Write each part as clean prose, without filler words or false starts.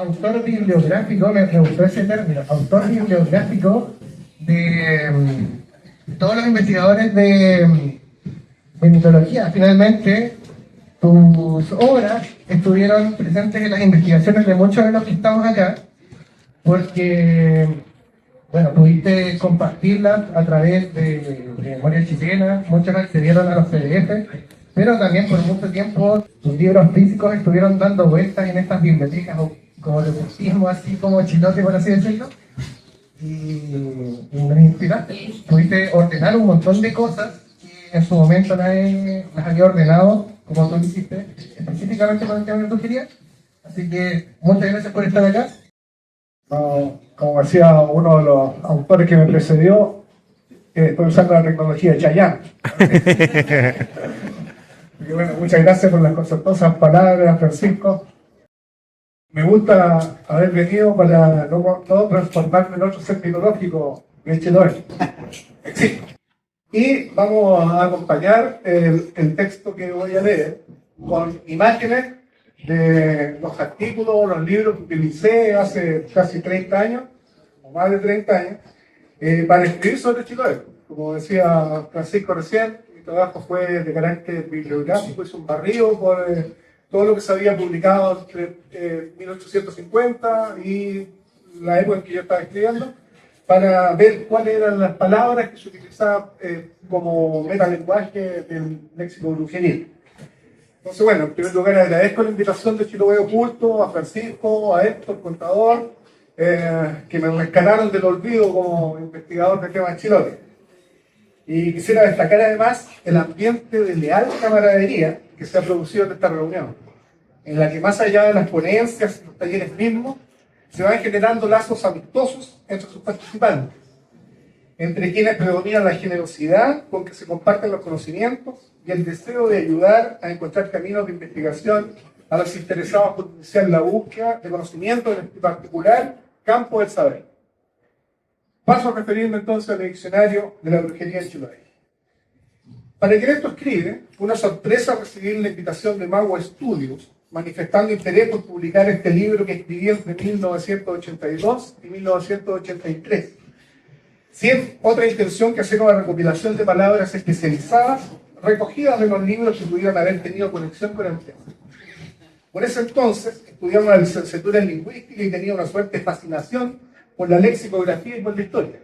autor bibliográfico, me gustó ese término, autor bibliográfico de todos los investigadores de mitología. Finalmente, tus obras estuvieron presentes en las investigaciones de muchos de los que estamos acá, porque, bueno, pudiste compartirlas a través de Memoria Chilena, muchos accedieron a los PDF, pero también por mucho tiempo tus libros físicos estuvieron dando vueltas en estas bibliotecas, o como de ocultismo, así como chilote, por así decirlo, y nos inspiraste. Pudiste ordenar un montón de cosas que en su momento nadie las había ordenado, como tú lo hiciste, específicamente con el tema que tú querías. Así que muchas gracias por estar acá. Como decía uno de los autores que me precedió, estoy usando la tecnología de Chayanne. Bueno, muchas gracias por las concertosas palabras, Francisco. Me gusta haber venido para no transformarme en otro ser tecnológico de Chiloé. Y vamos a acompañar el texto que voy a leer con imágenes de los artículos, los libros que utilicé hace casi 30 años, o más de 30 años, para escribir sobre Chiloé. Como decía Francisco recién, mi trabajo fue de carácter bibliográfico, hice un barrido por todo lo que se había publicado entre 1850 y la época en que yo estaba escribiendo, para ver cuáles eran las palabras que se utilizaban como metalenguaje del léxico brujeril. Entonces, bueno, en primer lugar agradezco la invitación de Chiloé Oculto, a Francisco, a Héctor, contador, que me rescataron del olvido como investigador de temas Chiloé. Y quisiera destacar además el ambiente de leal camaradería que se ha producido en esta reunión, en la que más allá de las ponencias y los talleres mismos, se van generando lazos amistosos entre sus participantes, entre quienes predomina la generosidad con que se comparten los conocimientos y el deseo de ayudar a encontrar caminos de investigación a los interesados por iniciar la búsqueda de conocimiento en este particular campo del saber. Paso a referirme entonces al diccionario de la brujería en Chiloé. Para quien esto escribe, fue una sorpresa recibir la invitación de Mago Studios, manifestando interés por publicar este libro que escribí entre 1982 y 1983. Sin otra intención que hacer una recopilación de palabras especializadas recogidas de los libros que pudieran haber tenido conexión con el tema. Por ese entonces estudiaba una licenciatura en lingüística y tenía una fuerte fascinación por la lexicografía y por la historia.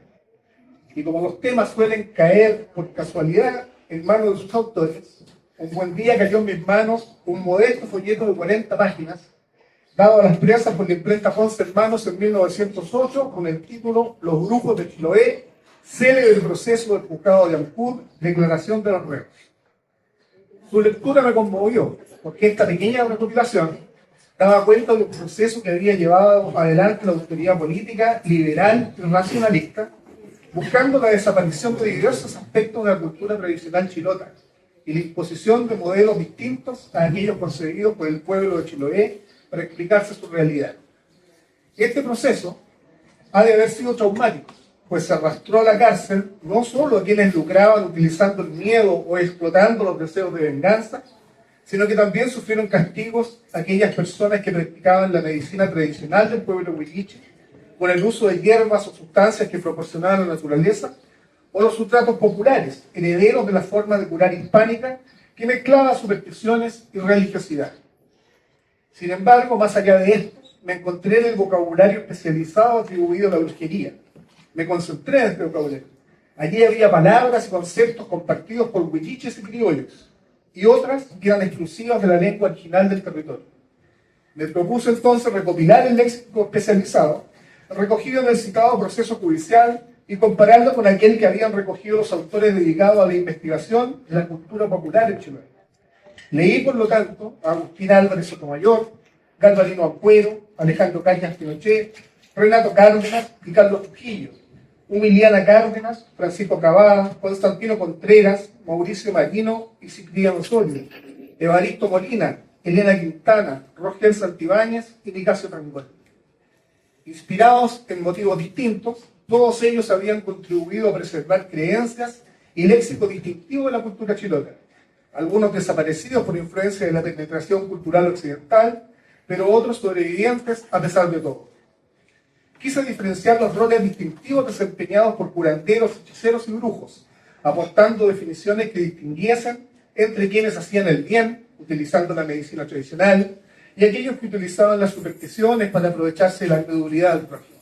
Y como los temas suelen caer por casualidad en manos de sus autores, un buen día cayó en mis manos un modesto folleto de 40 páginas, dado a las presas por la imprenta Ponce Hermanos en 1908, con el título Los grupos de Chiloé, célebre proceso del juzgado de Ancud, declaración de los reos. Su lectura me conmovió, porque esta pequeña recopilación daba cuenta de un proceso que había llevado adelante la autoridad política liberal y racionalista, buscando la desaparición de diversos aspectos de la cultura tradicional chilota y la imposición de modelos distintos a aquellos concebidos por el pueblo de Chiloé para explicarse su realidad. Este proceso ha de haber sido traumático, pues se arrastró a la cárcel no solo a quienes lucraban utilizando el miedo o explotando los deseos de venganza, sino que también sufrieron castigos aquellas personas que practicaban la medicina tradicional del pueblo huilliche, con el uso de hierbas o sustancias que proporcionaban la naturaleza, o los sustratos populares, herederos de la forma de curar hispánica, que mezclaba supersticiones y religiosidad. Sin embargo, más allá de esto, me encontré en el vocabulario especializado atribuido a la brujería. Me concentré en este vocabulario. Allí había palabras y conceptos compartidos por huilliches y criollos, y otras que eran exclusivas de la lengua original del territorio. Me propuse entonces recopilar el léxico especializado, recogido en el citado proceso judicial, y compararlo con aquel que habían recogido los autores dedicados a la investigación de la cultura popular en Chiloé. Leí, por lo tanto, a Agustín Álvarez Sotomayor, Galvarino Ampuero, Alejandro Cañas Pinochet, Renato Cárdenas y Carlos Trujillo, Humiliana Cárdenas, Francisco Cavada, Constantino Contreras, Mauricio Marino y Cipriano Osorio, Evaristo Molina, Elena Quintana, Rogel Santibáñez y Nicasio Rangel. Inspirados en motivos distintos, todos ellos habían contribuido a preservar creencias y léxico distintivo de la cultura chilota, algunos desaparecidos por influencia de la penetración cultural occidental, pero otros sobrevivientes a pesar de todo. Quise diferenciar los roles distintivos desempeñados por curanderos, hechiceros y brujos, aportando definiciones que distinguiesen entre quienes hacían el bien, utilizando la medicina tradicional, y aquellos que utilizaban las supersticiones para aprovecharse de la credulidad del prójimo.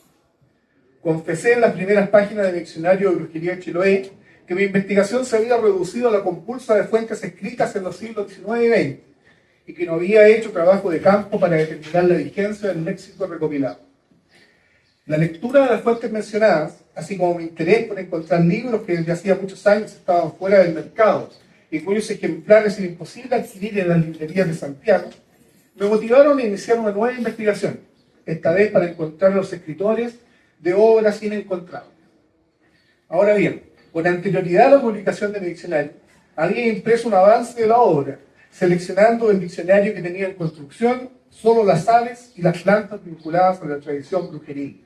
Confesé en las primeras páginas del diccionario de brujería de Chiloé que mi investigación se había reducido a la compulsa de fuentes escritas en los siglos XIX y XX, y que no había hecho trabajo de campo para determinar la vigencia del léxico recopilado. La lectura de las fuentes mencionadas, así como mi interés por encontrar libros que desde hacía muchos años estaban fuera del mercado y cuyos ejemplares era imposible adquirir en las librerías de Santiago, me motivaron a iniciar una nueva investigación, esta vez para encontrar a los escritores de obras inencontrables. Ahora bien, con anterioridad a la publicación del diccionario, había impreso un avance de la obra, seleccionando el diccionario que tenía en construcción solo las aves y las plantas vinculadas a la tradición brujería.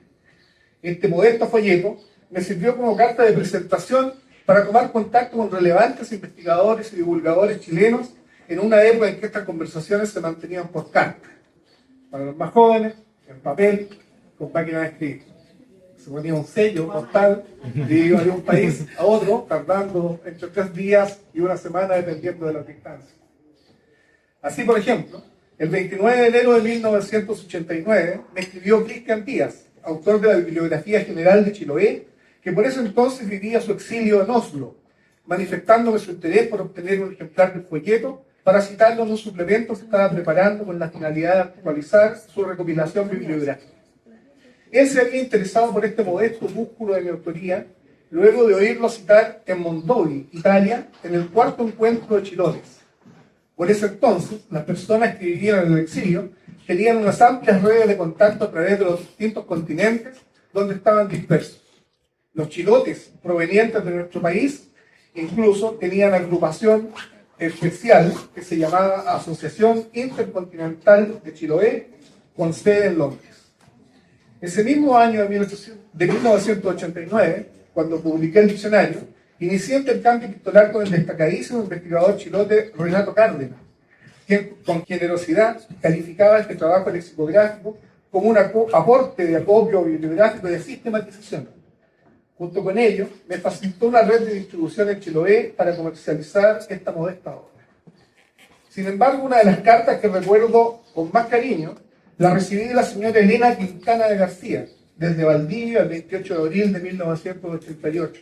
Este modesto folleto me sirvió como carta de presentación para tomar contacto con relevantes investigadores y divulgadores chilenos en una época en que estas conversaciones se mantenían por carta. Para los más jóvenes, en papel, con máquina de escribir. Se ponía un sello postal y iba de un país a otro, tardando entre 3 días y una semana, dependiendo de la distancia. Así, por ejemplo, el 29 de enero de 1989 me escribió Cristian Díaz, autor de la Bibliografía General de Chiloé, que por ese entonces vivía su exilio en Oslo, manifestándome su interés por obtener un ejemplar del folleto para citarlo en un suplemento que estaba preparando con la finalidad de actualizar su recopilación bibliográfica. Él se había interesado por este modesto músculo de mi autoría, luego de oírlo citar en Mondovi, Italia, en el 4º encuentro de chilotes. Por ese entonces, las personas que vivían en el exilio tenían unas amplias redes de contacto a través de los distintos continentes donde estaban dispersos. Los chilotes provenientes de nuestro país incluso tenían agrupación especial que se llamaba Asociación Intercontinental de Chiloé, con sede en Londres. Ese mismo año de 1989, cuando publiqué el diccionario, inicié intercambio epistolar con el destacadísimo investigador chilote Renato Cárdenas, quien con generosidad calificaba este trabajo lexicográfico como un aporte de acopio bibliográfico y de sistematización. Junto con ello, me facilitó una red de distribución en Chiloé para comercializar esta modesta obra. Sin embargo, una de las cartas que recuerdo con más cariño la recibí de la señora Elena Quintana de García, desde Valdivia, el 28 de abril de 1988,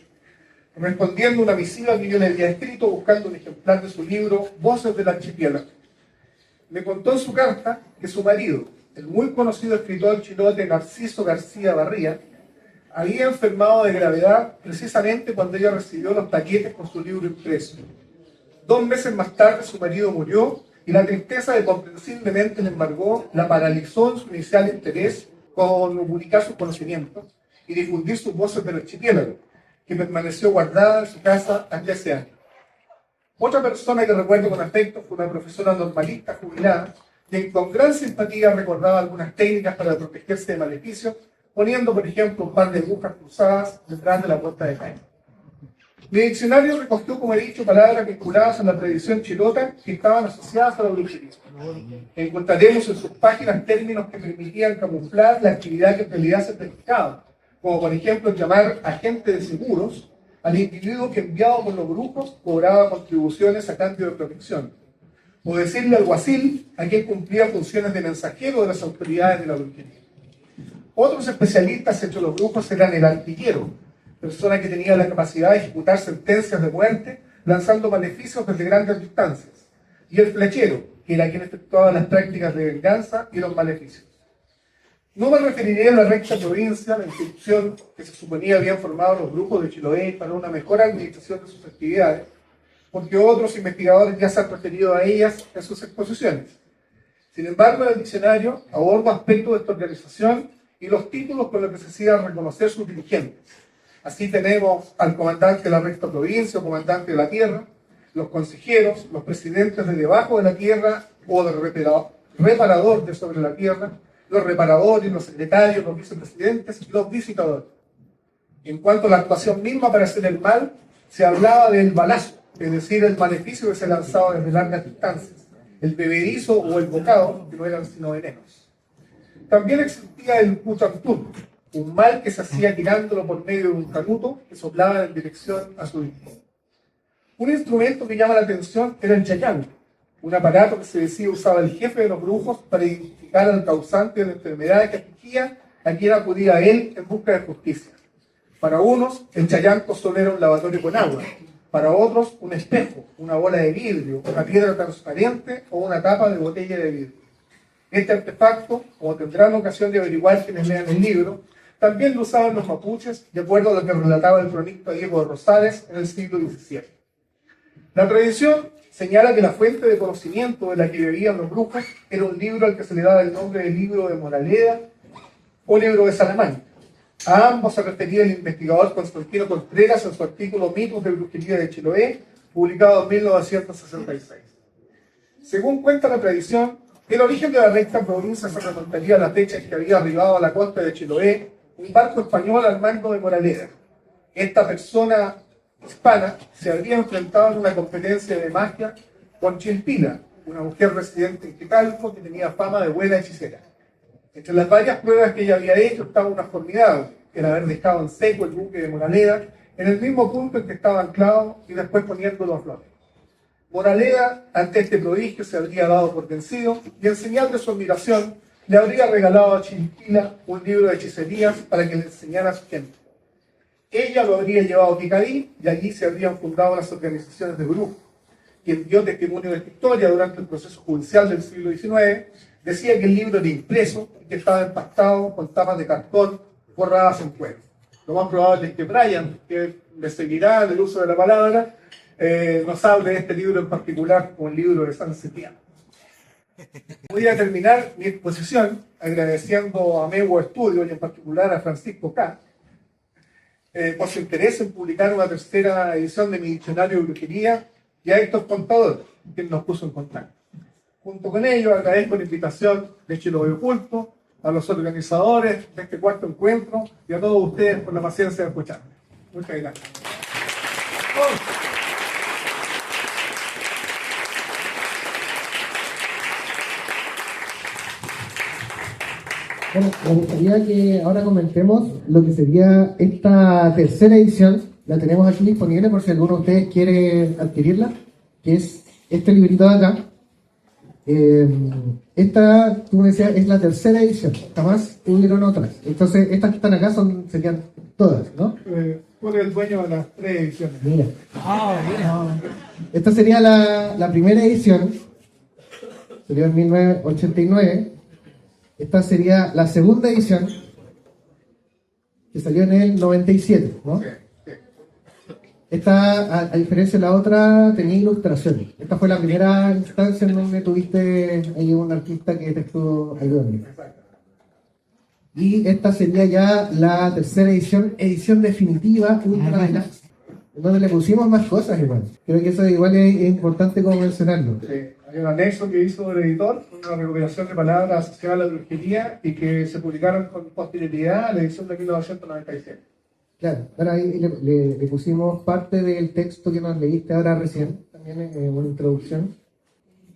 respondiendo una misiva que yo le había escrito buscando un ejemplar de su libro Voces del Archipiélago. Me contó en su carta que su marido, el muy conocido escritor chilote Narciso García Barría, había enfermado de gravedad precisamente cuando ella recibió los paquetes con su libro impreso. 2 meses más tarde su marido murió y la tristeza que comprensiblemente le embargó la paralizó en su inicial interés con publicar sus conocimientos y difundir sus voces del archipiélago, que permaneció guardada en su casa hasta ese año. Otra persona que recuerdo con afecto fue una profesora normalista jubilada, quien con gran simpatía recordaba algunas técnicas para protegerse de maleficios, poniendo, por ejemplo, un par de agujas cruzadas detrás de la puerta de caña. Mi diccionario recogió, como he dicho, palabras vinculadas a la tradición chilota que estaban asociadas a la brujería. Encontraremos en sus páginas términos que permitían camuflar la actividad que en realidad se practicaba, como por ejemplo llamar agente de seguros al individuo que enviado por los grupos cobraba contribuciones a cambio de protección, o decirle alguacil a quien cumplía funciones de mensajero de las autoridades de la brujería. Otros especialistas entre los brujos eran el artillero, persona que tenía la capacidad de ejecutar sentencias de muerte lanzando maleficios desde grandes distancias, y el flechero, que era quien efectuaba las prácticas de venganza y los maleficios. No me referiré a la recta provincia, la institución que se suponía habían formado los grupos de Chiloé para una mejor administración de sus actividades, porque otros investigadores ya se han referido a ellas en sus exposiciones. Sin embargo, en el diccionario abordo aspectos de esta organización y los títulos con los que se hacían reconocer sus dirigentes. Así tenemos al comandante de la recta provincia o comandante de la tierra, los consejeros, los presidentes de debajo de la tierra o del reparador de sobre la tierra, los reparadores, los secretarios, los vicepresidentes y los visitadores. En cuanto a la actuación misma para hacer el mal, se hablaba del balazo, es decir, el maleficio que se lanzaba desde largas distancias, el bebedizo o el bocado, que no eran sino venenos. También existía el putantur, un mal que se hacía tirándolo por medio de un canuto que soplaba en dirección a su destino. Un instrumento que llama la atención era el chayán, un aparato que se decía usaba el jefe de los brujos para identificar al causante de la enfermedad que afligía a quien acudía a él en busca de justicia. Para unos, el chayanco solo era un lavatorio con agua, para otros, un espejo, una bola de vidrio, una piedra transparente o una tapa de botella de vidrio. Este artefacto, como tendrán ocasión de averiguar quienes lean el libro, también lo usaban los mapuches, de acuerdo a lo que relataba el cronista Diego de Rosales en el siglo XVII. La tradición señala que la fuente de conocimiento de la que bebían los brujos era un libro al que se le daba el nombre de libro de Moraleda o libro de Salamanca. A ambos se refería el investigador Constantino Contreras en su artículo Mitos de Brujería de Chiloé, publicado en 1966. Según cuenta la tradición, el origen de la recta provincia se remontaría a la fecha en que había arribado a la costa de Chiloé un barco español al mando de Moraleda. Esta persona hispana se habría enfrentado en una competencia de magia con Chilpina, una mujer residente en Quetalco que tenía fama de buena hechicera. Entre las varias pruebas que ella había hecho estaba una formidable, que era haber dejado en seco el buque de Moraleda en el mismo punto en que estaba anclado y después poniéndolo a flote. Moraleda, ante este prodigio, se habría dado por vencido y en señal de su admiración le habría regalado a Chilpina un libro de hechicerías para que le enseñara a su gente. Ella lo habría llevado a Picadí y allí se habrían fundado las organizaciones de brujos. Quien dio testimonio de esta historia durante el proceso judicial del siglo XIX decía que el libro era impreso y que estaba empastado con tapas de cartón forradas en cuero. Lo más probable es que Brian, que le seguirá del uso de la palabra, nos hable de este libro en particular como el libro de San Septiembre. Voy a terminar mi exposición agradeciendo a Mewo Estudio y en particular a Francisco K. Por su interés en publicar una tercera edición de mi diccionario de brujería y a Héctor Contador, quien nos puso en contacto. Junto con ello agradezco la invitación de Chiloé Oculto, a los organizadores de este cuarto encuentro y a todos ustedes por la paciencia de escucharme. Muchas gracias. Bueno, me gustaría que ahora comentemos lo que sería esta tercera edición. La tenemos aquí disponible por si alguno de ustedes quiere adquirirla, que es este librito de acá. Esta, como decía, es la tercera edición. Jamás hubieron otras. Entonces, estas que están acá serían todas, ¿no? ¿Cuál es el dueño de las tres ediciones? Mira. Esta sería la primera edición. Sería en 1989. Esta sería la segunda edición, que salió en el 97, ¿no? Sí, sí. Esta, a diferencia de la otra, tenía ilustraciones. Esta fue la primera instancia en donde tuviste ahí un artista que te estuvo ayudando. Y esta sería ya la tercera edición definitiva, ultra deluxe, en donde le pusimos más cosas igual. Creo que eso igual es importante como mencionarlo. Sí. Hay un anexo que hizo el editor, una recopilación de palabras asociadas a la brujería y que se publicaron con posterioridad a la edición de 1997. Claro, ahora ahí le pusimos parte del texto que nos leíste ahora recién, también una introducción.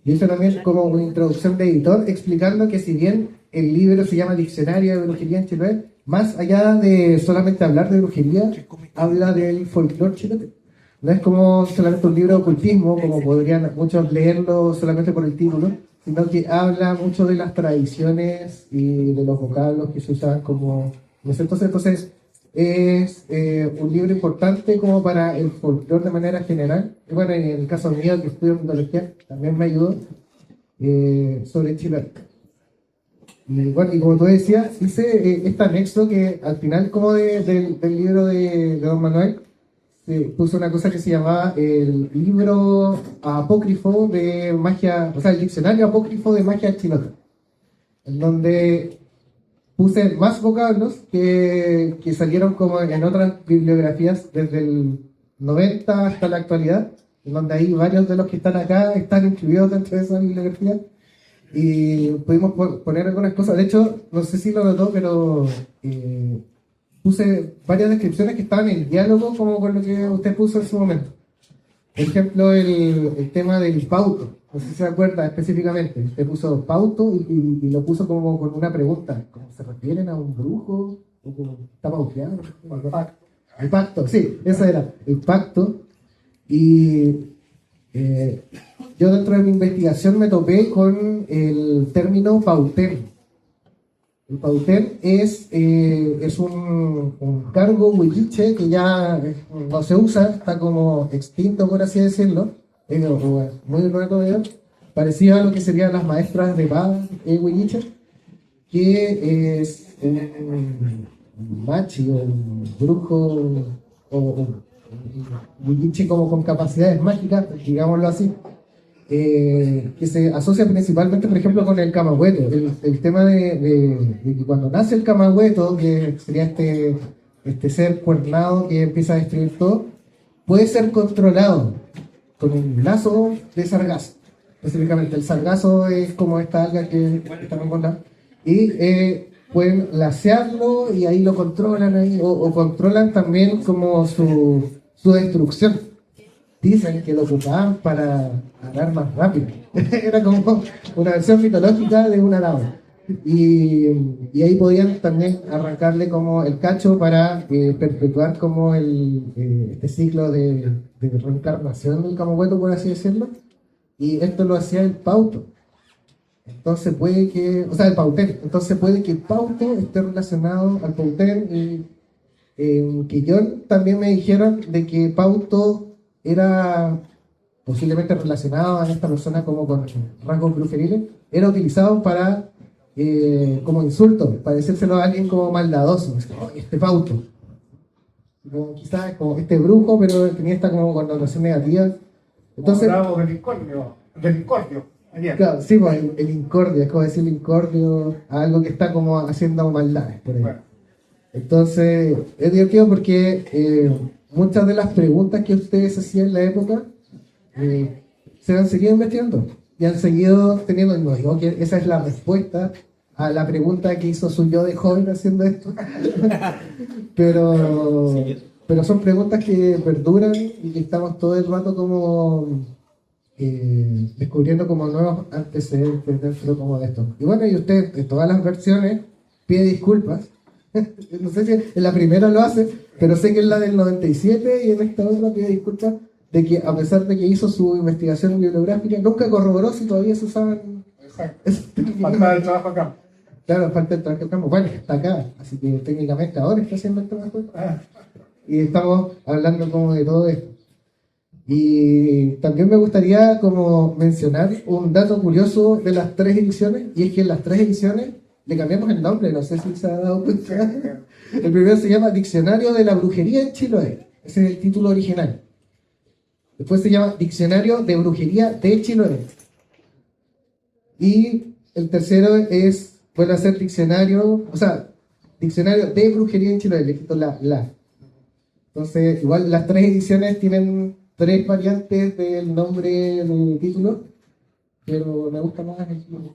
Y eso también como una introducción de editor, explicando que si bien el libro se llama Diccionario de Brujería en Chiloé, más allá de solamente hablar de brujería, habla del folclore chileno. No es como solamente un libro de ocultismo, como podrían muchos leerlo solamente por el título, sino que habla mucho de las tradiciones y de los vocablos que se usaban como... ¿no es cierto? Entonces es un libro importante como para el folclore de manera general. Y bueno, en el caso mío, que estudio mitología, también me ayudó sobre Chile. Y bueno, y como tú decías, hice este anexo que al final como del libro de Don Manuel, puso una cosa que se llamaba el libro apócrifo de magia, o sea, el diccionario apócrifo de magia chilota, en donde puse más vocablos que salieron como en otras bibliografías desde el 90 hasta la actualidad, en donde ahí varios de los que están acá están incluidos dentro de esa bibliografía, y pudimos poner algunas cosas. De hecho, no sé si lo notó, pero puse varias descripciones que estaban en diálogo como con lo que usted puso en su momento. Por ejemplo, el tema del bauto. no sé si se acuerda específicamente, usted puso pauto y lo puso como con una pregunta, ¿cómo se refieren a un brujo? ¿O como está pauteado? El pacto, sí, eso era, el pacto. Y yo dentro de mi investigación me topé con el término pautén. El pautén es un cargo huilliche que ya no se usa, está como extinto, por así decirlo, muy nuevo, parecido a lo que serían las maestras de paz huilliche, que es un machi o un brujo o un huilliche como con capacidades mágicas, digámoslo así, que se asocia principalmente, por ejemplo, con el camahueto. El tema de que cuando nace el camahueto, que sería este ser cuernado que empieza a destruir todo, puede ser controlado con un lazo de sargazo. Específicamente, el sargazo es como esta alga que estamos contando. Y pueden lacearlo y ahí lo controlan, o controlan también como su destrucción. Dicen que lo ocupaban para arar más rápido. Era como una versión mitológica de un arado. Y ahí podían también arrancarle como el cacho para perpetuar como este ciclo de reencarnación del camahueto, por así decirlo. Y esto lo hacía el pauto. Entonces puede que, o sea, el pautén. Entonces puede que el pauto esté relacionado al pautén. Y en Quillón también me dijeron de que pauto era posiblemente relacionado a esta persona como con rasgos brujeriles, era utilizado para como insulto, para decírselo a alguien como maldadoso, como, este pauto, como, quizás como este brujo, pero tenía esta como connotación negativa. Entonces, bravo del incordio. Claro, sí, pues el incordio, es como decir el incordio a algo que está como haciendo maldades por ahí. Bueno. Entonces, es divertido porque muchas de las preguntas que ustedes hacían en la época se han seguido investigando y han seguido teniendo, no digo que esa es la respuesta a la pregunta que hizo su yo de joven haciendo esto, pero son preguntas que perduran y que estamos todo el rato como descubriendo como nuevos antecedentes dentro como de esto. Y bueno, y usted en todas las versiones pide disculpas. No sé si en la primera lo hace, pero sé que en la del 97 y en esta otra pide disculpas de que a pesar de que hizo su investigación bibliográfica, nunca corroboró si todavía se usaban. Exacto. Falta el trabajo acá. Claro, falta el trabajo acá. Bueno, está acá, así que técnicamente ahora está haciendo el trabajo. Y estamos hablando como de todo esto. Y también me gustaría como mencionar un dato curioso de las 3 ediciones, y es que en las 3 ediciones le cambiamos el nombre, no sé si se ha dado cuenta. El primero se llama Diccionario de la Brujería en Chiloé. Ese es el título original. Después se llama Diccionario de Brujería de Chiloé. Y el tercero vuelve a ser Diccionario de Brujería en Chiloé. Le quito la. Entonces, igual las 3 ediciones tienen 3 variantes del nombre del título, pero me gusta más el título.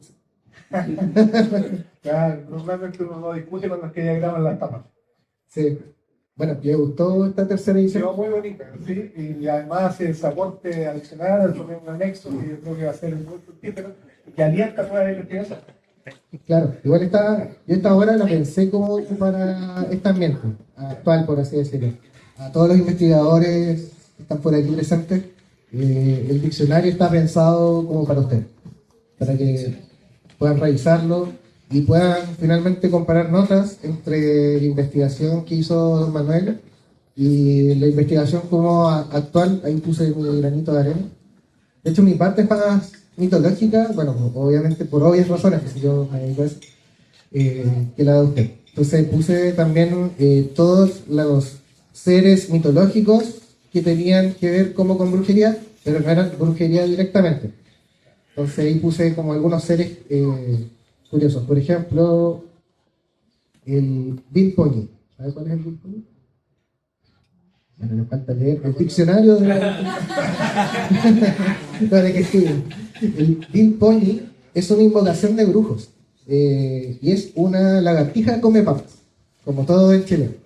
Claro, normalmente uno no discute con los que ya graban las tapas. Sí. Bueno, ¿le gustó esta tercera edición? Quedó muy bonita, sí, y además ese aporte adicional, un anexo que yo creo que va a ser muy fructífero, que alienta toda la investigación. Claro, igual yo esta hora la pensé como para este ambiente actual, por así decirlo. A todos los investigadores que están por aquí presentes, el diccionario está pensado como para ustedes, para que puedan revisarlo y puedan finalmente comparar notas entre la investigación que hizo don Manuel y la investigación como actual. Ahí puse mi granito de arena. De hecho, mi parte es más mitológica, bueno, obviamente por obvias razones, pues yo me dedico a eso, que la de usted. Entonces puse también todos los seres mitológicos que tenían que ver como con brujería, pero no eran brujería directamente. Entonces ahí puse como algunos seres curiosos. Por ejemplo, el Bill Pony. ¿Sabes cuál es el Bill Pony? Bueno, me falta leer el diccionario de para que estudien. El Bill Pony es una invocación de brujos. Y es una lagartija que come papas, como todo en Chile.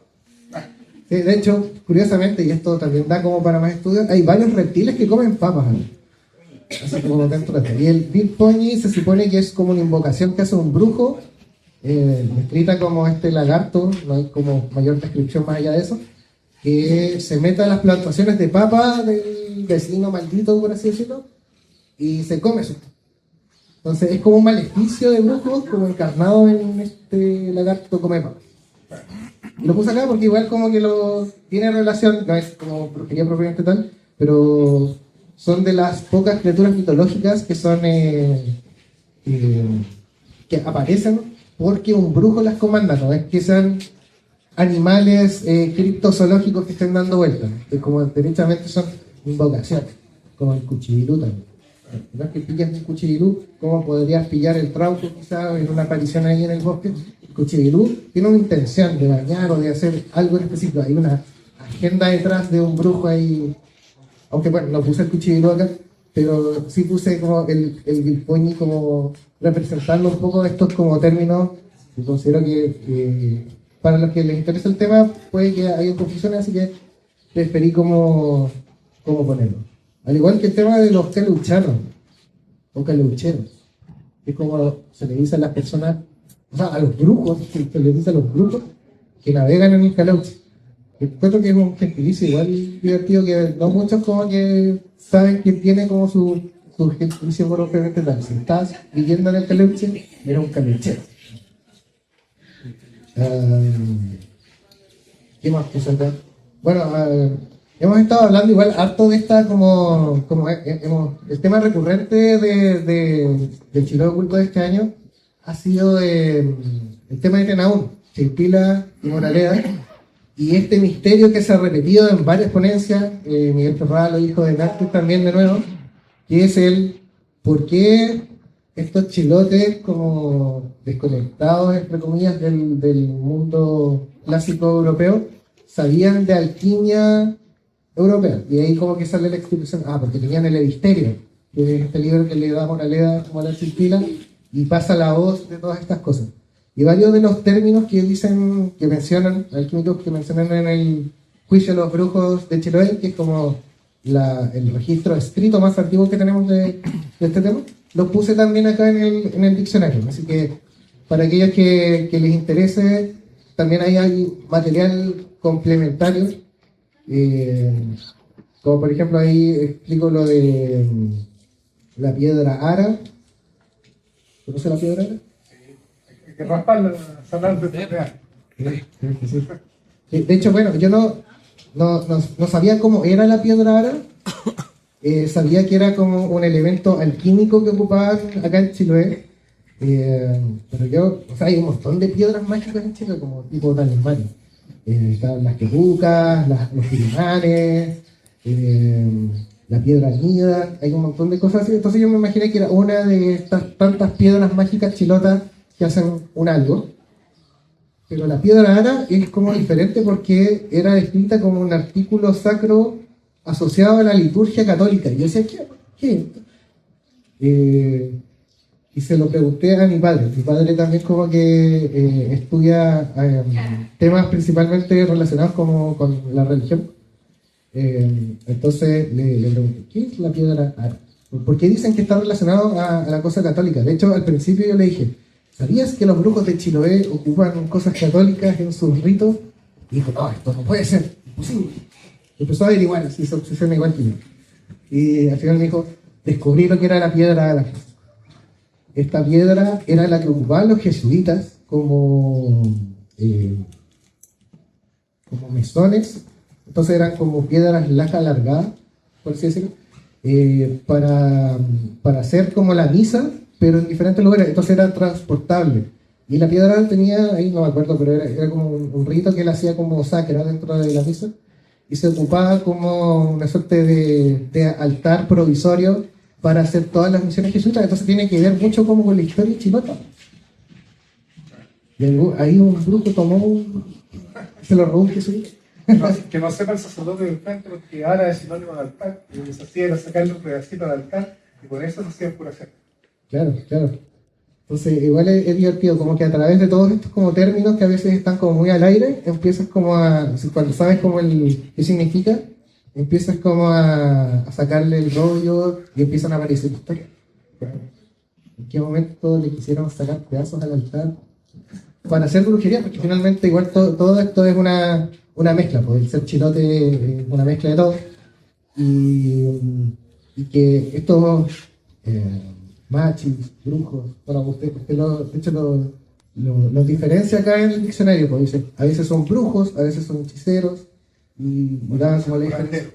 De hecho, curiosamente, y esto también da como para más estudios, hay varios reptiles que comen papas. así como dentro de. Y el Big Pony se supone que es como una invocación que hace un brujo, escrita como este lagarto, no hay como mayor descripción más allá de eso, que se mete a las plantaciones de papa del vecino maldito, por así decirlo, y se come eso. Entonces es como un maleficio de brujos, como encarnado en este lagarto come papa. Y lo puse acá porque igual como que lo tiene relación, no es como brujería propiamente tal, pero son de las pocas criaturas mitológicas que son que aparecen porque un brujo las comanda, no es que sean animales criptozoológicos que estén dando vueltas, que como derechamente son invocaciones, como el cuchillilú también. No es que pillas un cuchillilú, ¿cómo podrías pillar el trauco quizás en una aparición ahí en el bosque? El cuchillilú tiene una intención de bañar o de hacer algo en específico, hay una agenda detrás de un brujo ahí, aunque bueno, no puse el cuchillilú acá, pero sí puse como el Vilpoñi como representando un poco estos como términos que considero que para los que les interesa el tema puede que haya confusiones, así que preferí como ponerlo. Al igual que el tema de los caleuchanos o caleucheros, que es como se le dice a las personas, o sea, a los brujos, que se les dice a los brujos que navegan en el caleuche. Encuentro que es un gentilicio igual divertido que no muchos como que saben que tiene como su gentilicio propiamente tal. Si estás viviendo en el caleuche, era un caleuchero. ¿Qué más puse acá? Bueno, hemos estado hablando igual harto de esta el tema recurrente del Chiloé Oculto de este año ha sido el tema de Tenaún, Chilpila y Moraleda, y este misterio que se ha repetido en varias ponencias, Miguel Ferrada lo dijo de Narcis también de nuevo, que es el por qué estos chilotes como desconectados, entre comillas, del mundo clásico europeo, sabían de alquimia europea. Y ahí como que sale la explicación, porque tenían el Edisterio, que es este libro que le da Moraleda como a la Chilpila, y pasa la voz de todas estas cosas. Y varios de los términos que dicen, que mencionan, alquímicos que mencionan en el juicio de los brujos de Chiloé, que es como el registro escrito más antiguo que tenemos de este tema, los puse también acá en el diccionario. Así que para aquellos que les interese, también ahí hay material complementario. Como por ejemplo ahí explico lo de la piedra ara. ¿Conoce la piedra ara? Hay que rasparla, sanar de De hecho, bueno, yo no sabía cómo era la piedra ara. Sabía que era como un elemento alquímico que ocupaban acá en Chiloé. Pero hay un montón de piedras mágicas en Chile, como tipo talismanes. Están las quebucas, los pirimanes, la piedra anida, hay un montón de cosas así. Entonces yo me imaginé que era una de estas tantas piedras mágicas chilotas que hacen un algo. Pero la piedra ara es como diferente porque era descrita como un artículo sacro asociado a la liturgia católica. Y yo decía, ¿qué es esto? Y se lo pregunté a mi padre. Mi padre también como que estudia temas principalmente relacionados como con la religión. Entonces le pregunté, ¿qué es la piedra ara? Porque dicen que está relacionado a la cosa católica. De hecho, al principio yo le dije, ¿sabías que los brujos de Chiloé ocupan cosas católicas en sus ritos? Y dijo, no, esto no puede ser, imposible. Empezó a averiguar si se obsesiona igual que yo. Y al final me dijo, descubrí lo que era la piedra ara. Esta piedra era la que ocupaban los jesuitas como mesones. Entonces eran como piedras laja alargadas, por así decirlo, para hacer como la misa, pero en diferentes lugares. Entonces era transportable. Y la piedra tenía, ahí no me acuerdo, pero era como un rito que él hacía como sacra dentro de la misa. Y se ocupaba como una suerte de altar provisorio para hacer todas las misiones jesuitas. Entonces tiene que ver mucho como con la historia chilota. Y ahí un brujo se lo robó un jesuita. Que no sepa el sacerdote del frente, porque ahora es sinónimo de altar. Y lo que se hacía era sacarle un pedacito al altar, y por eso se hacía curación. Claro. Entonces igual es divertido, como que a través de todos estos como términos que a veces están como muy al aire, empiezas como cuando sabes como qué significa, empiezas como a sacarle el rollo y empiezan a aparecer historias. ¿En qué momento le quisieron sacar pedazos al altar para hacer brujería? Porque finalmente igual todo esto es una mezcla, pues el ser chilote es una mezcla de todo. Y que estos machis, brujos, bueno, usted de hecho los diferencia acá en el diccionario, pues dice, a veces son brujos, a veces son hechiceros, y daban como le dije,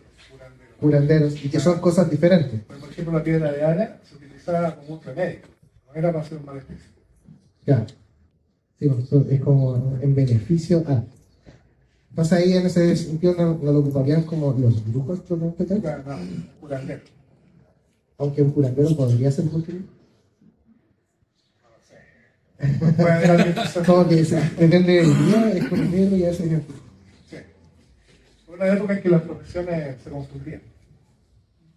curanderos, y que son cosas diferentes. Por ejemplo, la piedra de Ara se utilizaba como un remedio, no era para hacer un maleficio. Claro. Sí, pues, es como en beneficio a. Pasa ahí en ese sentido, no lo ocuparían como los brujos propiamente tal. Claro, no, curandero. Aunque un curandero podría ser brujería. Puede haber alguien que se- Como que depende del día, es curandero y hace. Sí. Fue una época en que las profesiones se confundían.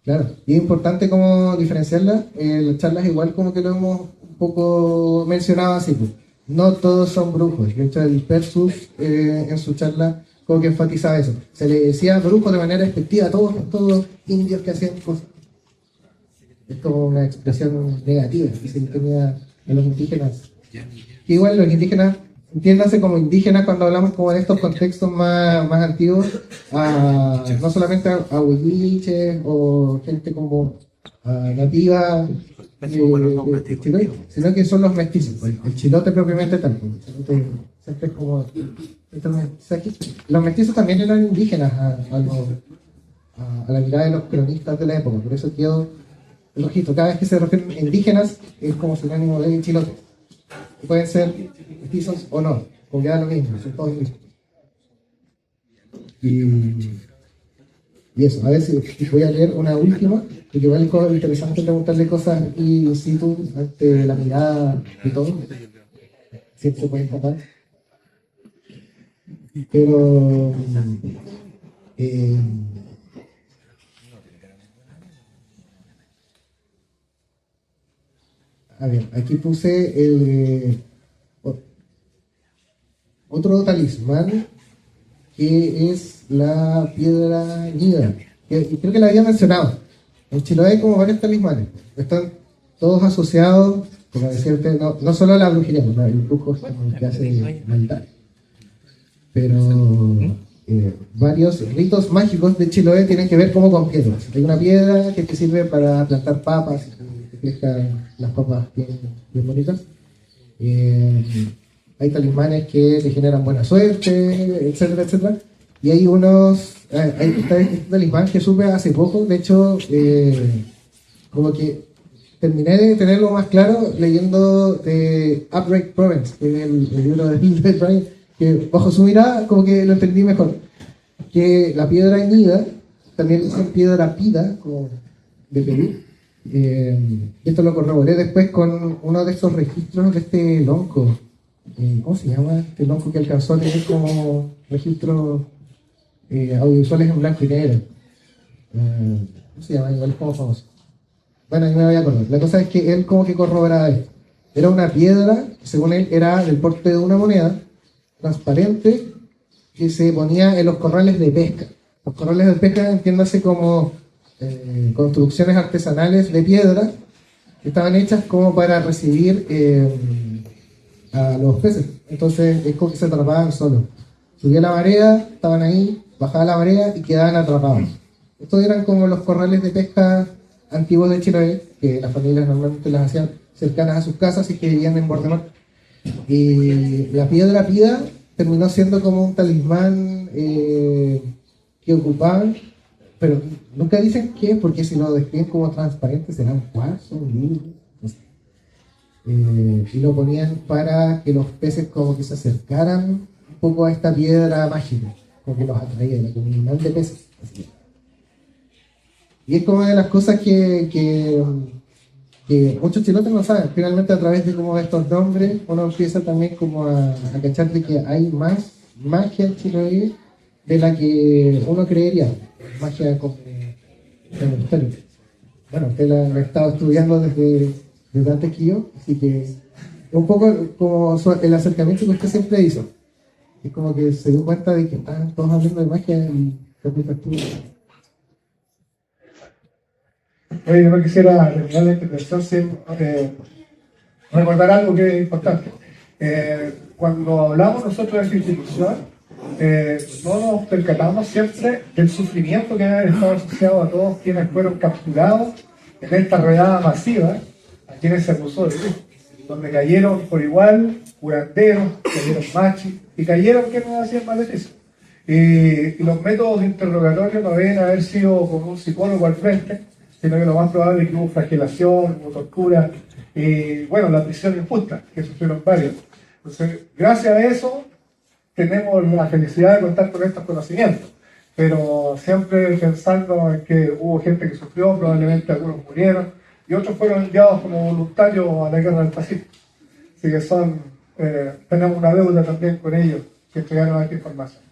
Claro, y es importante como diferenciarlas. Las charlas igual como que lo hemos un poco mencionado así, pues. No todos son brujos. De hecho, el Persus en su charla como que enfatizaba eso. Se le decía brujos de manera despectiva a todos estos indios que hacían cosas. Es como una expresión negativa que se le tenía a los indígenas. Que igual los indígenas, entiéndase como indígenas cuando hablamos como de estos contextos más antiguos, no solamente a huilliches o gente como nativa de Chiloé, sino que son los mestizos, pues, el chilote propiamente tal, pues, el chilote siempre es como los mestizos también eran indígenas a la mirada de los cronistas de la época, por eso quedó el ojito, cada vez que se refieren a indígenas es como sinónimo de chilote, pueden ser mestizos o no, porque da lo mismo, son todos mismos. Y eso, a ver si voy a leer una última, porque igual es interesante preguntarle cosas in situ ante la mirada de todo. Siempre se puede escapar. Pero eh, a ver, aquí puse otro talismán que es la piedra nida, que creo que la había mencionado. En Chiloé hay como varios talismanes, están todos asociados, como decía usted, no solo a la brujería, no, hay brujos que hacen maldad, pero varios ritos mágicos de Chiloé tienen que ver como con piedras. Hay una piedra que te sirve para plantar papas, que crezcan las papas bien bonitas. Hay talismanes que te generan buena suerte, etcétera, etcétera. Y hay está este talismán que supe hace poco, de hecho, como que terminé de tenerlo más claro leyendo de Upbreak Province, que es el libro de Brian, que bajo su mirada como que lo entendí mejor. Que la piedra nida, también dicen piedra pida, como de Perú. Esto lo corroboré después con uno de estos registros de este lonco. ¿Cómo se llama? Este lonco que alcanzó a tener como registros audiovisuales en blanco y negro. ¿Cómo se llama? Igual es como famoso. Bueno, ahí me voy a acordar. La cosa es que él como que corroboraba esto. Era una piedra, que según él era del porte de una moneda, transparente, que se ponía en los corrales de pesca. Los corrales de pesca, entiéndase como construcciones artesanales de piedra que estaban hechas como para recibir a los peces. Entonces es como que se atrapaban solos. Subía la marea, estaban ahí, bajaba la marea y quedaban atrapados. Estos eran como los corrales de pesca antiguos de Chiloé, que las familias normalmente las hacían cercanas a sus casas y que vivían en borde mar. Y la piedra pida terminó siendo como un talismán que ocupaban, pero nunca dicen qué, porque si lo describen como transparente será un cuarzo, un vidrio, no sé. Y lo ponían para que los peces como que se acercaran un poco a esta piedra mágica, como que los atraía, la comunidad de peces. Así. Y es como una de las cosas que muchos chilotes no saben. Finalmente a través de como estos nombres uno empieza también como a cachar de que hay más magia en Chiloé de la que uno creería. Magia como de misterio. Bueno, usted la ha estado estudiando desde antes que yo, así que es un poco como el acercamiento que usted siempre hizo. Es como que se dio cuenta de que estaban todos hablando de magia y Oye, yo no quisiera terminar la intervención sin recordar algo que es importante. Cuando hablamos nosotros de esta institución, no nos percatamos siempre del sufrimiento que ha estado asociado a todos quienes fueron capturados en esta redada masiva, a quienes se acusó de grupo, donde cayeron por igual curanderos, cayeron machis y cayeron quienes hacían maleficio. Y los métodos de interrogatorio no deben haber sido con un psicólogo al frente, sino que lo más probable es que hubo flagelación, hubo tortura y, bueno, la prisión injusta, que sufrieron varios. Entonces, gracias a eso, tenemos la felicidad de contar con estos conocimientos, pero siempre pensando en que hubo gente que sufrió, probablemente algunos murieron, y otros fueron enviados como voluntarios a la guerra del Pacífico. Así que tenemos una deuda también con ellos, que entregaron esta información.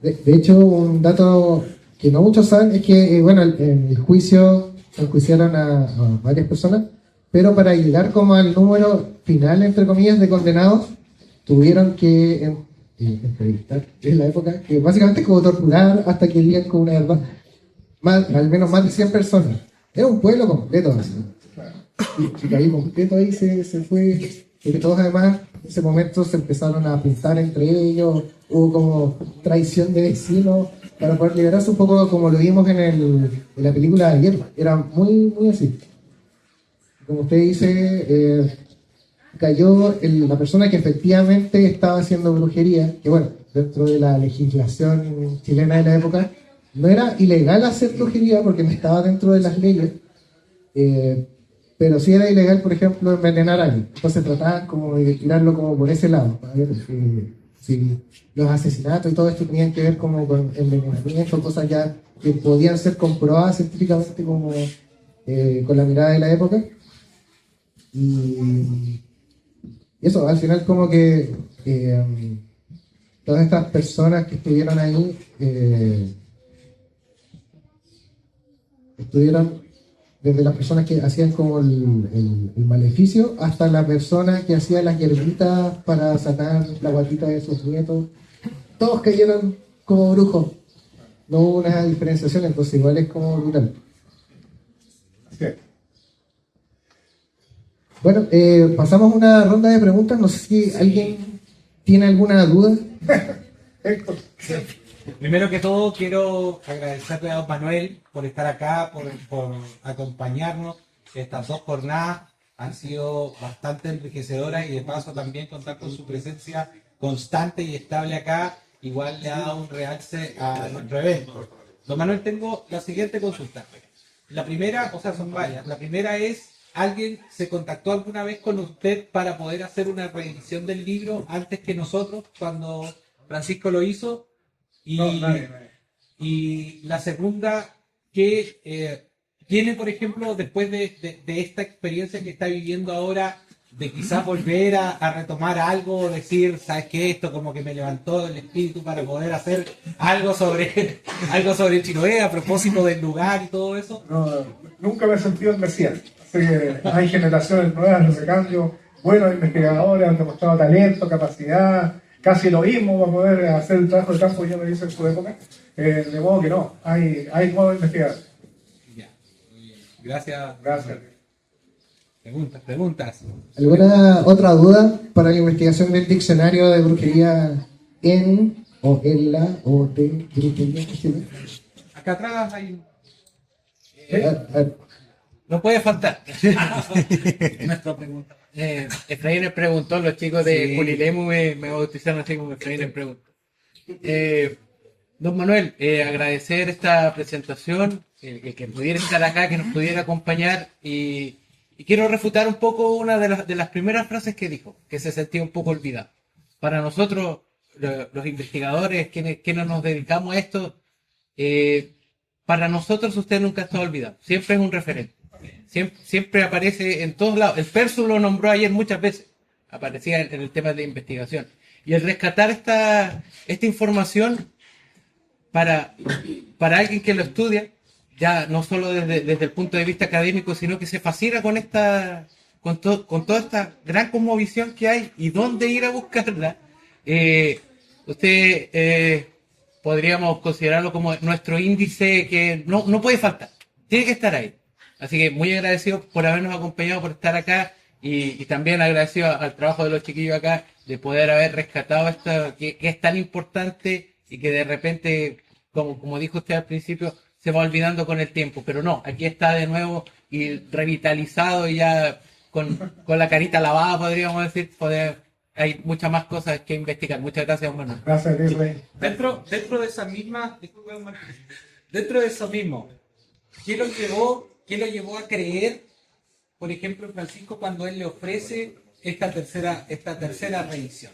De hecho, un dato que no muchos saben es que, bueno, en el juicio enjuiciaron a varias personas, pero para llegar como al número final, entre comillas, de condenados, tuvieron que entrevistar en la época, que básicamente es como torturar hasta que digan con una verdad, al menos más de 100 personas. Era un pueblo completo, así. Y ahí completo ahí se fue, porque todos además en ese momento se empezaron a pintar entre ellos, hubo como traición de vecinos para poder liberarse, un poco como lo vimos en la película de ayer. Era muy, muy así. Como usted dice, cayó la persona que efectivamente estaba haciendo brujería, que bueno, dentro de la legislación chilena de la época, no era ilegal hacer brujería porque no estaba dentro de las leyes, pero sí era ilegal, por ejemplo, envenenar a alguien. Entonces trataban como de tirarlo como por ese lado, a ver si los asesinatos y todo esto tenían que ver como con envenenamiento, cosas ya que podían ser comprobadas científicamente como con la mirada de la época. Y eso, al final como que todas estas personas que estuvieron ahí estuvieron desde las personas que hacían como el maleficio hasta la persona que hacía las hierbitas para sacar la guatita de sus nietos. Todos cayeron como brujos. No hubo una diferenciación, entonces igual es como brutal. Sí. Bueno, pasamos una ronda de preguntas. No sé si alguien tiene alguna duda. Héctor. Primero que todo, quiero agradecerle a don Manuel por estar acá, por acompañarnos. Estas 2 jornadas han sido bastante enriquecedoras y de paso también contar con su presencia constante y estable acá, igual le ha dado un realce a nuestro evento. Don Manuel, tengo la siguiente consulta. La primera, o sea, son varias. La primera es, ¿alguien se contactó alguna vez con usted para poder hacer una reedición del libro antes que nosotros, cuando Francisco lo hizo? Y, No, nadie. y la segunda, que tiene, por ejemplo, después de esta experiencia que está viviendo ahora, de quizás volver a retomar algo, decir, ¿sabes qué? Esto como que me levantó el espíritu para poder hacer algo sobre Chiloé a propósito del lugar y todo eso. No, nunca me he sentido el Mesías. Así que hay generaciones nuevas de recambio, buenos investigadores, han demostrado talento, capacidad, casi lo mismo para poder hacer el trabajo de campo que yo me hice en su época. De modo que no, hay nuevos investigadores. Ya, muy bien. Gracias. Gracias. Preguntas. ¿Alguna otra duda para la investigación del diccionario de brujería en o en la o de brujería? Acá atrás hay... A ver, no puede faltar. Nuestra pregunta. Efraín les preguntó, los chicos de Sí. Culilemu me bautizaron así como Efraín les preguntó. Don Manuel, agradecer esta presentación, que pudiera estar acá, que nos pudiera acompañar y quiero refutar un poco una de las primeras frases que dijo, que se sentía un poco olvidado. Para nosotros, los investigadores, quienes nos dedicamos a esto, para nosotros usted nunca está olvidado, siempre es un referente. Siempre aparece en todos lados. El Persu lo nombró ayer muchas veces. Aparecía en el tema de investigación. Y el rescatar esta información para alguien que lo estudia, ya no solo desde el punto de vista académico, sino que se fascina con toda esta gran cosmovisión que hay y dónde ir a buscarla. Usted podríamos considerarlo como nuestro índice que no puede faltar. tiene que estar ahí. Así que muy agradecido por habernos acompañado, por estar acá y también agradecido al trabajo de los chiquillos acá de poder haber rescatado esto que es tan importante y que de repente, como dijo usted al principio, se va olvidando con el tiempo. Pero no, aquí está de nuevo y revitalizado y ya con la carita lavada, podríamos decir. Hay muchas más cosas que investigar. Muchas gracias, Manuel. Gracias, Israel. Dentro de esa misma, disculpa, Martín, dentro de eso mismo, ¿qué lo llevó a creer, por ejemplo, Francisco, cuando él le ofrece esta tercera revisión?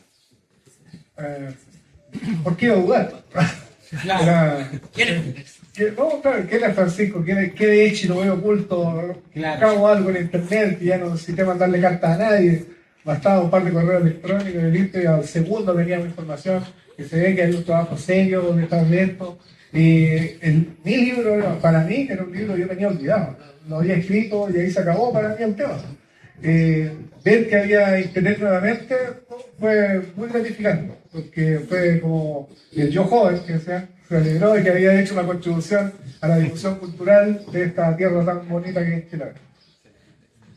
¿Por qué dudar? Claro. No, claro, ¿quién es Francisco? ¿Qué de hecho lo veo oculto? Claro. Hago algo en internet y ya no necesité mandarle cartas a nadie. Bastaba un par de correos electrónicos y listo, y al segundo teníamos información que se ve que hay un trabajo serio donde está abierto. Y mi libro, para mí, era un libro que yo tenía olvidado. Lo había escrito y ahí se acabó para mí el tema. Ver que había internet nuevamente fue muy gratificante, porque fue como el yo joven que se alegró y que había hecho una contribución a la difusión cultural de esta tierra tan bonita que es Chile.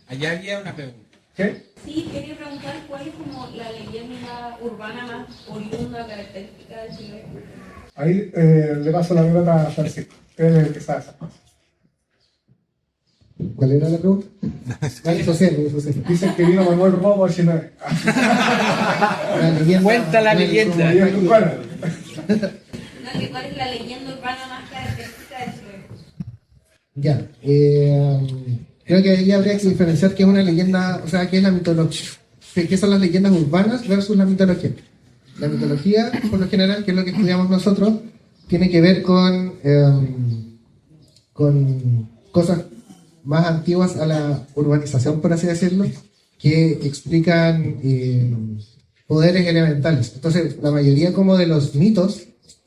Allá había una pregunta. ¿Qué? Sí, quería preguntar cuál es como la leyenda urbana más oriunda, característica de Chile. Ahí le paso la pelota a Francisco, que es el que sabe esas cosas. ¿Cuál era la pregunta? Eso sí. Dicen que vino Manuel Romo a Chile. La leyenda- Cuenta la leyenda. Como diría tu padre. No, que ¿cuál es la leyenda urbana más característica de Chile? Ya, creo que ahí habría que diferenciar qué es una leyenda, o sea, qué es la mitología, qué son las leyendas urbanas versus la mitología. La mitología, por lo general, que es lo que estudiamos nosotros, tiene que ver con cosas más antiguas a la urbanización, por así decirlo, que explican poderes elementales. Entonces, la mayoría como de los mitos,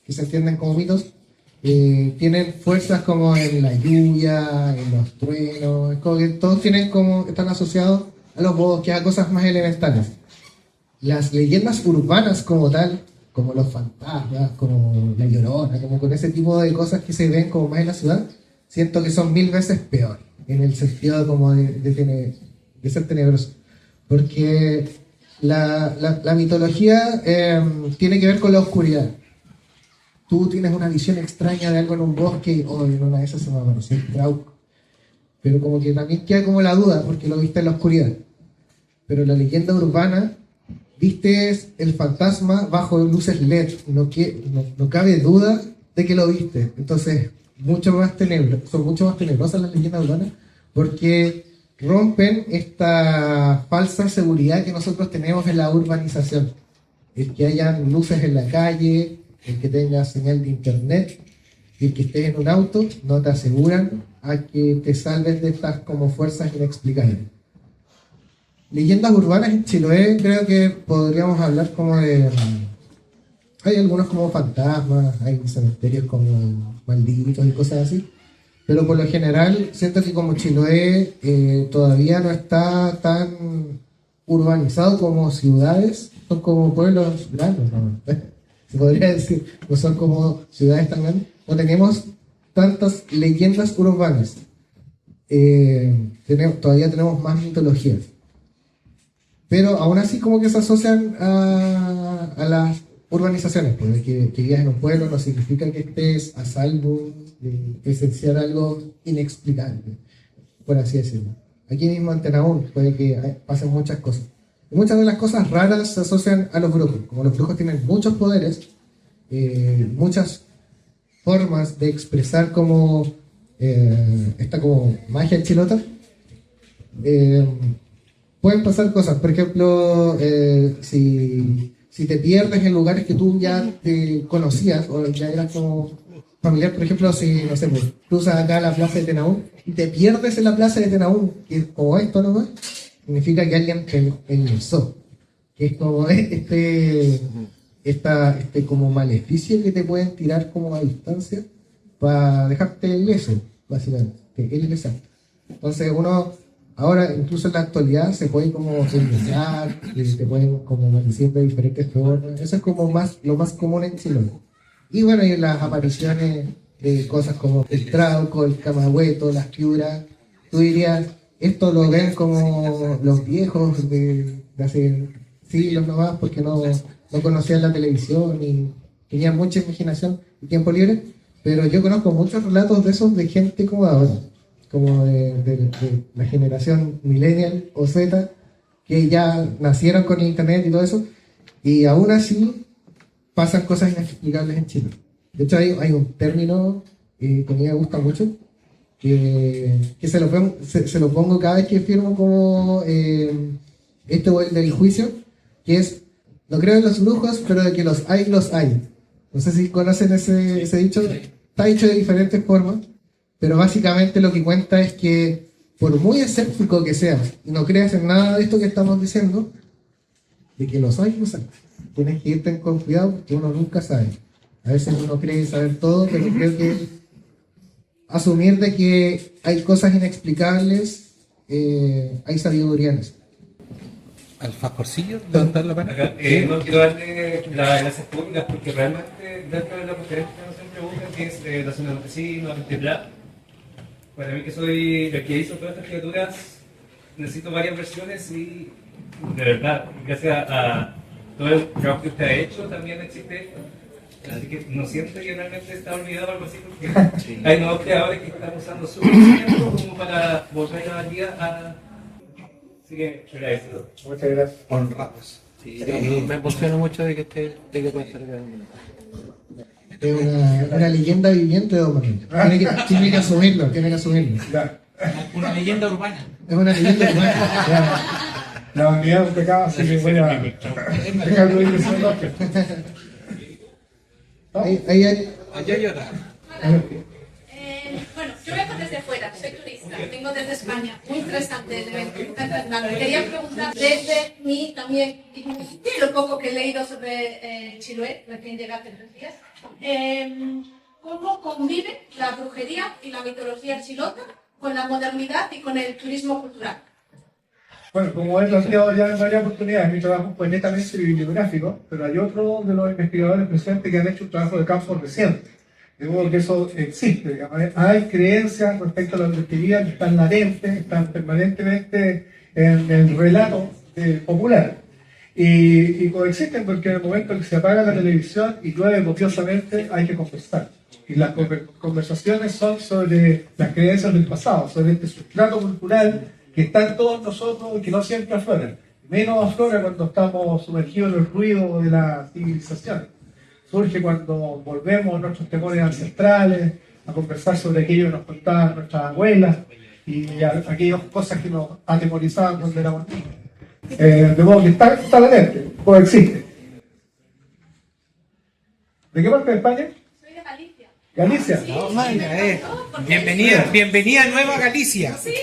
que se entienden como mitos, tienen fuerzas como en la lluvia, en los truenos, es como que todos están asociados a los bosques, a cosas más elementales. Las leyendas urbanas como tal, como los fantasmas, como la Llorona, como con ese tipo de cosas que se ven como más en la ciudad, siento que son 1000 veces peor, en el sentido como de ser tenebroso. Porque la mitología tiene que ver con la oscuridad. Tú tienes una visión extraña de algo en un bosque, o en una de esas se me apareció el trauco. Pero como que también queda como la duda, porque lo viste en la oscuridad. Pero la leyenda urbana, viste el fantasma bajo luces LED, no cabe duda de que lo viste. Entonces, son mucho más tenebrosas las leyendas urbanas, porque rompen esta falsa seguridad que nosotros tenemos en la urbanización. El que hayan luces en la calle, el que tengas señal de internet y el que estés en un auto, no te aseguran a que te salves de estas como fuerzas inexplicables. Leyendas urbanas en Chiloé, creo que podríamos hablar como de... Hay algunos como fantasmas, hay cementerios como malditos y cosas así, pero por lo general siento que como Chiloé todavía no está tan urbanizado como ciudades, son como pueblos grandes, ¿no? Se podría decir, no son como ciudades tan grandes, no tenemos tantas leyendas urbanas, todavía tenemos más mitologías, pero aún así como que se asocian a las urbanizaciones, porque que vivas en un pueblo no significa que estés a salvo de presenciar algo inexplicable, por así decirlo. Aquí mismo en Tenaún puede que pasen muchas cosas. Y muchas de las cosas raras se asocian a los brujos. Como los brujos tienen muchos poderes, muchas formas de expresar como esta como magia chilota, pueden pasar cosas. Por ejemplo, si te pierdes en lugares que tú ya te conocías o ya eras como familiar, por ejemplo, si, no sé, pues, cruzas acá la plaza de Tenaún y te pierdes en la plaza de Tenaún, que es como esto nomás, significa que alguien te enlazó, que es como este como maleficio que te pueden tirar como a distancia para dejarte ileso, básicamente, ileso. Entonces uno, ahora incluso en la actualidad, se puede como ingresar, te pueden como maldecir de diferentes formas. Eso es como lo más común en Chile. Y bueno, y las apariciones de cosas como el trauco, el camahueto, las piuras. Tú dirías, esto lo ven como los viejos de hace siglos nomás porque no conocían la televisión y tenían mucha imaginación y tiempo libre, pero yo conozco muchos relatos de esos de gente como ahora, como de la generación millennial o Z, que ya nacieron con internet y todo eso, y aún así pasan cosas inexplicables en Chile. De hecho hay un término que a mí me gusta mucho, que se lo pongo cada vez que firmo como o el del juicio, que es: no creo en los brujos, pero de que los hay, los hay. No sé si conocen ese dicho. Está dicho de diferentes formas, pero básicamente lo que cuenta es que por muy escéptico que seas y no creas en nada de esto que estamos diciendo, de que los hay, los hay. Tienes que irte con cuidado porque uno nunca sabe. A veces uno cree saber todo, pero creo que asumir de que hay cosas inexplicables, hay sabiduría en eso. ¿Al Fascorcillo? ¿Levantar la mano? Acá, no quiero darle las gracias públicas porque realmente dentro de la conferencia que nos preguntan, que es la zona de los vecinos, el TEPLA, para mí que soy el que hizo todas estas criaturas, necesito varias versiones y de verdad, gracias a todo el trabajo que usted ha hecho, también existe esto. Así que no siento que realmente está olvidado algo así porque hay nuevos creadores que están usando su conocimiento como para volver a la vida. Así que agradecido. Muchas gracias. Honrados. Sí, me emociono mucho de que pueda estar acá. Es una leyenda viviente de Don Manuel. Tiene que asumirlo. Ya. Una leyenda urbana. Es una leyenda viviente. La vanidad es un pecado, así que voy a dejarlo ir diciendo que. Ahí hay... Allá hay otra. Bueno, yo vengo desde fuera, soy turista, vengo desde España, muy interesante el evento, está encantado. Quería preguntar desde mí también, y lo poco que he leído sobre Chiloé, recién llega hace 3 días, cómo convive la brujería y la mitología chilota con la modernidad y con el turismo cultural. Bueno, como he planteado ya en varias oportunidades, mi trabajo fue netamente bibliográfico, pero hay otros de los investigadores presentes que han hecho un trabajo de campo reciente. De modo que eso existe. Hay creencias respecto a la brujería que están latentes, están permanentemente en el relato popular. Y coexisten porque en el momento en que se apaga la televisión y llueve copiosamente, hay que conversar. Y las conversaciones son sobre las creencias del pasado, sobre este sustrato cultural que está en todos nosotros y que no siempre aflora. Menos aflora cuando estamos sumergidos en el ruido de la civilización. Surge cuando volvemos a nuestros temores ancestrales, a conversar sobre aquello que nos contaban nuestras abuelas y aquellas cosas que nos atemorizaban cuando éramos niños. De modo que está latente, coexiste. ¿De qué parte de España? Soy de Galicia. Galicia. Sí, No, sí, Mayra, me encantó porque- bienvenida Nueva Galicia. Sí.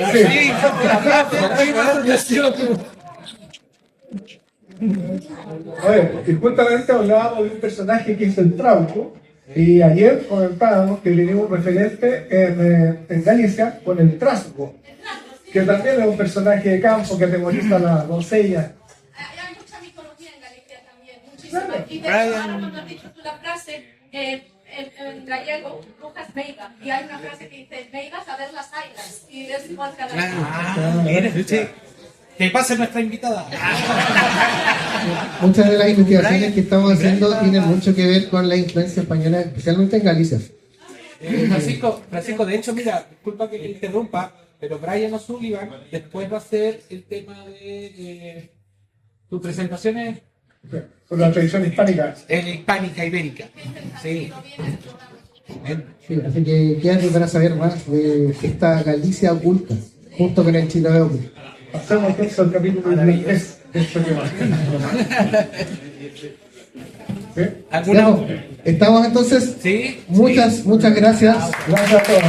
Y justamente hablábamos de un personaje que es el Trauco, y ayer comentábamos que tenía un referente en Galicia con el Trasgo, que también es un personaje de campo que atemoriza a la doncella. Hay mucha mitología en Galicia también, muchísima. Claro. Y de hecho, ahora cuando has dicho tú la frase, en gallego, brujas meiga, y hay una frase que dice, meigas a ver las ailas, y es igual que a la Mira, que pase nuestra invitada. Muchas de las investigaciones que estamos haciendo tienen mucho que ver con la influencia española, especialmente en Galicia. Francisco, de hecho, mira, disculpa que te interrumpa, pero Brian O'Sullivan después va a hacer el tema de tus presentaciones Con la tradición hispánica. en hispánica ibérica. Sí. Sí, así que quédate para saber más de esta Galicia oculta, junto con el Chiloé oculto. Pasemos entonces al capítulo 3 de este tema. ¿Sí? ¿Alguna? Estamos entonces. Sí. Muchas gracias. Gracias a todos.